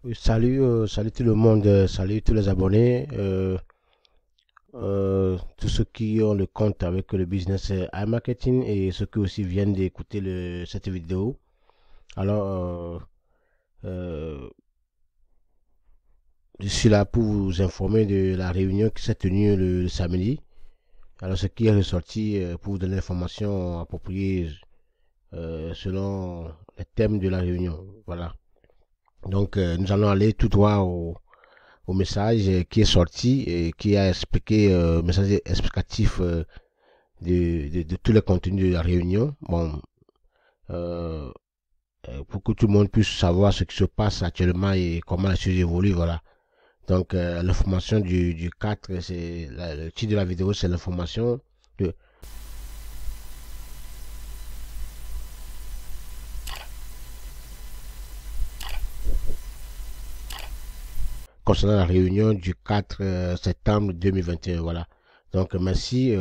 Oui, salut, salut tout le monde, salut tous les abonnés, tous ceux qui ont le compte avec le business iMarketing et ceux qui aussi viennent d'écouter cette vidéo. Alors, euh, je suis là pour vous informer de la réunion qui s'est tenue le samedi. Alors, ce qui est ressorti pour vous donner l'information appropriée selon les thèmes de la réunion. Voilà. Donc, nous allons aller tout droit au message qui est sorti et qui a expliqué, message explicatif de tous les contenus de la réunion. Bon, euh, pour que tout le monde puisse savoir ce qui se passe actuellement et comment les choses évoluent, voilà. Donc, l'information du 4, le titre de la vidéo, c'est l'information de, concernant la réunion du 4 septembre 2021, voilà. Donc, merci.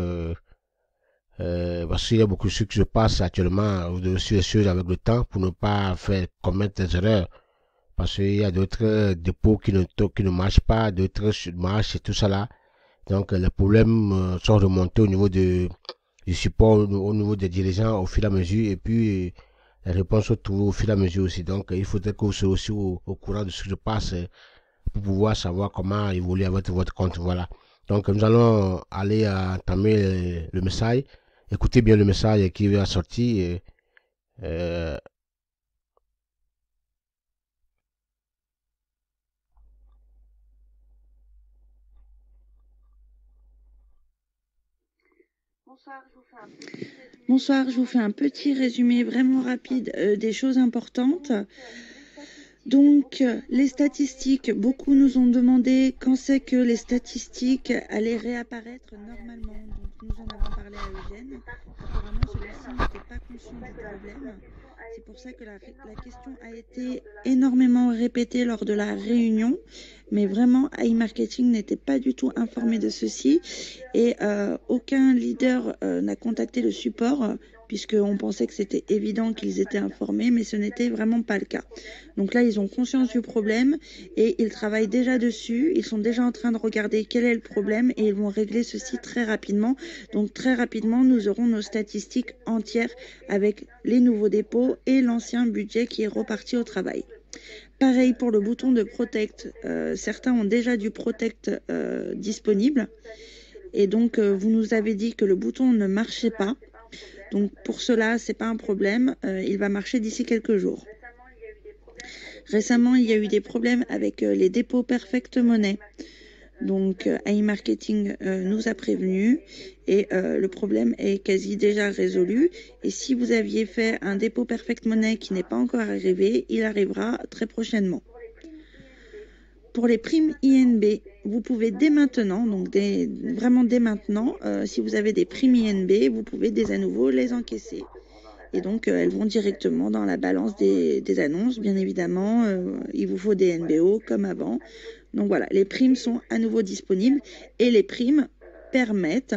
Parce qu'il y a beaucoup de choses qui se passent actuellement, vous devez suivre les choses avec le temps pour ne pas faire commettre des erreurs. Parce qu'il y a d'autres dépôts qui ne marchent pas, d'autres marchent et tout ça là. Donc les problèmes sont remontés au niveau du support, au niveau des dirigeants au fil et à mesure. Et puis les réponses sont trouvées au fil et à mesure aussi. Donc il faudrait que vous soyez aussi au courant de ce qui se passe pour pouvoir savoir comment évoluer avec votre compte. Voilà. Donc nous allons aller entamer le message. Écoutez bien le message qui va sortir. Euh, Bonsoir, je vous fais un petit résumé vraiment rapide des choses importantes. Donc, les statistiques, beaucoup nous ont demandé quand c'est que les statistiques allaient réapparaître normalement. Donc, nous en avons parlé à Eugène. Apparemment, celui-ci n'était pas conscient du problème. C'est pour ça que la question a été énormément répétée lors de la réunion. Mais vraiment, iMarketing n'était pas du tout informé de ceci. Et aucun leader n'a contacté le support puisqu'on pensait que c'était évident qu'ils étaient informés, mais ce n'était vraiment pas le cas. Donc là, ils ont conscience du problème et ils travaillent déjà dessus. Ils sont déjà en train de regarder quel est le problème et ils vont régler ceci très rapidement. Donc très rapidement, nous aurons nos statistiques entières avec les nouveaux dépôts et l'ancien budget qui est reparti au travail. Pareil pour le bouton de Protect. Certains ont déjà du Protect disponible. Et donc, vous nous avez dit que le bouton ne marchait pas. Donc, pour cela, ce n'est pas un problème. Il va marcher d'ici quelques jours. Récemment, il y a eu des problèmes avec les dépôts Perfect Money. Donc, iMarketing nous a prévenus et le problème est quasi déjà résolu. Et si vous aviez fait un dépôt Perfect Money qui n'est pas encore arrivé, il arrivera très prochainement. Pour les primes INB, vous pouvez dès maintenant, donc vraiment dès maintenant, si vous avez des primes INB, vous pouvez dès à nouveau les encaisser. Et donc, elles vont directement dans la balance des annonces, bien évidemment. Il vous faut des NBO comme avant. Donc voilà, les primes sont à nouveau disponibles et les primes permettent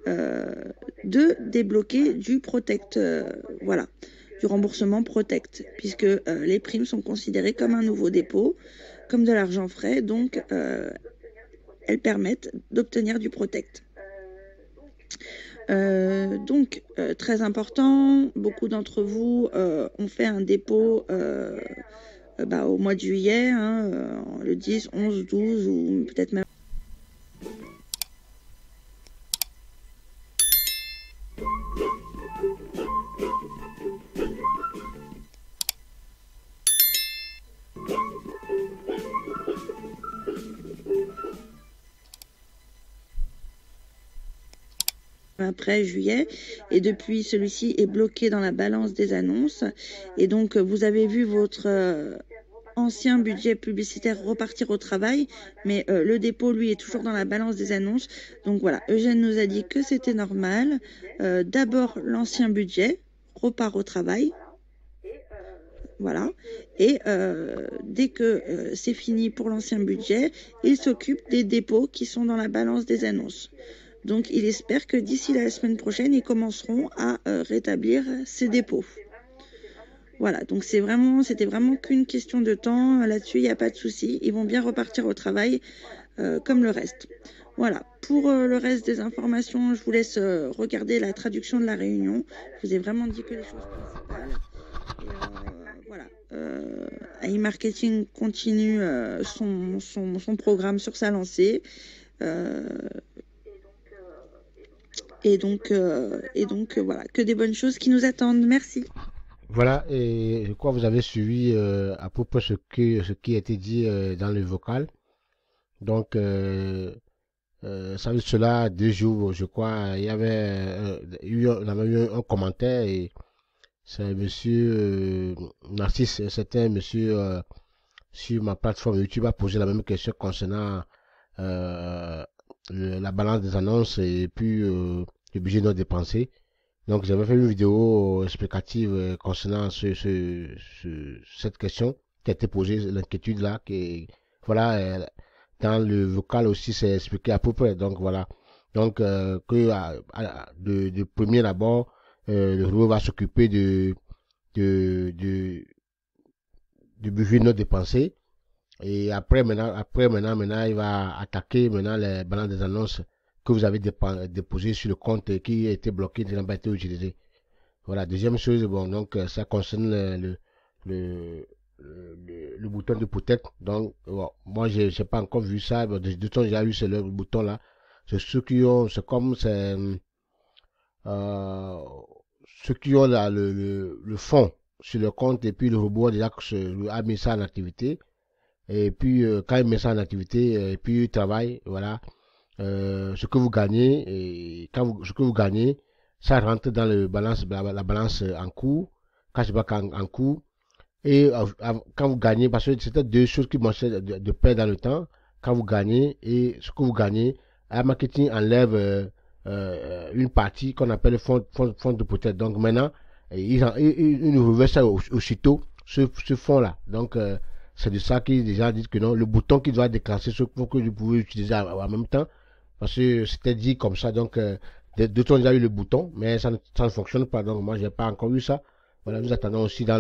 de débloquer du Protect, voilà, du remboursement Protect, puisque les primes sont considérées comme un nouveau dépôt, comme de l'argent frais, donc elles permettent d'obtenir du Protect. Donc, très important, beaucoup d'entre vous ont fait un dépôt au mois de juillet, hein, le 10, 11, 12 ou peut-être même... après juillet, et depuis celui-ci est bloqué dans la balance des annonces, et donc vous avez vu votre ancien budget publicitaire repartir au travail, mais le dépôt lui est toujours dans la balance des annonces. Donc voilà, Eugène nous a dit que c'était normal. D'abord l'ancien budget repart au travail, voilà, et dès que c'est fini pour l'ancien budget, il s'occupe des dépôts qui sont dans la balance des annonces. Donc, il espère que d'ici la semaine prochaine, ils commenceront à rétablir ces dépôts. Voilà, donc c'était vraiment qu'une question de temps. Là-dessus, il n'y a pas de souci. Ils vont bien repartir au travail comme le reste. Voilà, pour le reste des informations, je vous laisse regarder la traduction de la réunion. Je vous ai vraiment dit que les choses principales. Et voilà, iMarketing continue son programme sur sa lancée. Et donc, voilà, que des bonnes choses qui nous attendent. Merci. Voilà, et je crois que vous avez suivi à peu près ce qui a été dit dans le vocal. Donc, ça veut cela 2 jours, je crois, on avait eu un commentaire et c'est monsieur Narcisse, c'était un monsieur sur ma plateforme YouTube a posé la même question concernant la balance des annonces et puis le budget non dépensé. Donc j'avais fait une vidéo explicative concernant cette question qui a été posée, l'inquiétude là, voilà, dans le vocal aussi c'est expliqué à peu près. Donc voilà, donc de premier d'abord, le robot va s'occuper de, de, du budget non dépensé. Et maintenant, il va attaquer maintenant les balances des annonces que vous avez déposées sur le compte qui a été bloqué, qui n'a pas été utilisé. Voilà, deuxième chose, bon, donc ça concerne le bouton de protect. Donc, bon, moi, je n'ai pas encore vu ça. Bon, de temps, j'ai eu le bouton là. C'est ceux qui ont, c'est comme, c'est, euh, ceux qui ont là, le fond sur le compte et puis le robot a mis ça en activité. Et puis, quand il met ça en activité, et puis il travaille, voilà, ce que vous gagnez, et ce que vous gagnez, ça rentre dans la balance en cours, cashback en cours. Et quand vous gagnez, parce que c'était 2 choses qui marchaient de pair dans le temps, quand vous gagnez et ce que vous gagnez, la marketing enlève une partie qu'on appelle fonds de peut-être. Donc maintenant, ils nous reversent ça aussitôt, ce fonds-là. Donc, c'est de ça qu'ils déjà disent que non, le bouton qui doit déclencher ce faut que vous pouvez utiliser en même temps, parce que c'était dit comme ça, donc de temps déjà eu le bouton, mais ça ne fonctionne pas, donc moi j'ai pas encore eu ça. Voilà, nous attendons aussi dans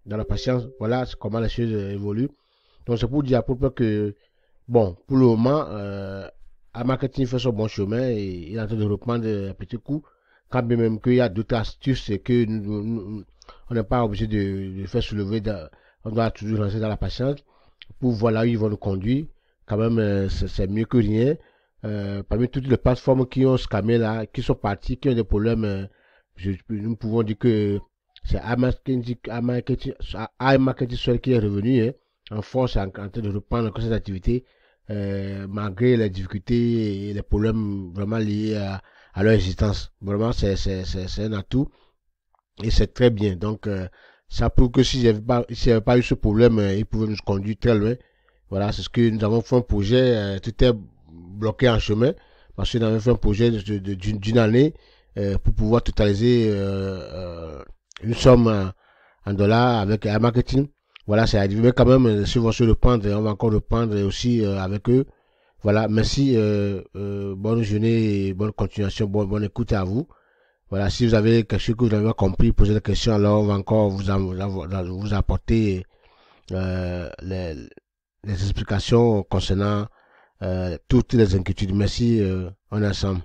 la patience, voilà comment les choses évoluent. Donc c'est pour dire à peu près que, bon, pour le moment, marketing fait son bon chemin et il est en train de reprendre un petit coup, quand bien même qu'il y a d'autres astuces et que on n'est pas obligé de faire soulever on doit toujours rester dans la patience pour voir là où ils vont nous conduire. Quand même, c'est mieux que rien. Parmi toutes les plateformes qui ont scamé là, qui sont partis, qui ont des problèmes, nous pouvons dire que c'est iMarketing seul qui est revenu hein, en force, en train de reprendre cette activité, malgré les difficultés et les problèmes vraiment liés à leur existence. Vraiment, c'est un atout et c'est très bien. Donc, ça prouve que s'il n'y avait pas eu ce problème, il pouvait nous conduire très loin. Voilà, c'est ce que nous avons fait un projet, tout est bloqué en chemin, parce que nous avons fait un projet d'une année pour pouvoir totaliser une somme en dollars avec un marketing. Voilà, c'est arrivé, mais quand même, si on va se reprendre, on va encore reprendre aussi avec eux. Voilà, merci, bonne journée et bonne continuation, bonne écoute à vous. Voilà, si vous avez quelque chose que vous n'avez pas compris, posez des questions, alors on va encore vous apporter les explications concernant toutes les inquiétudes. Merci, on est ensemble.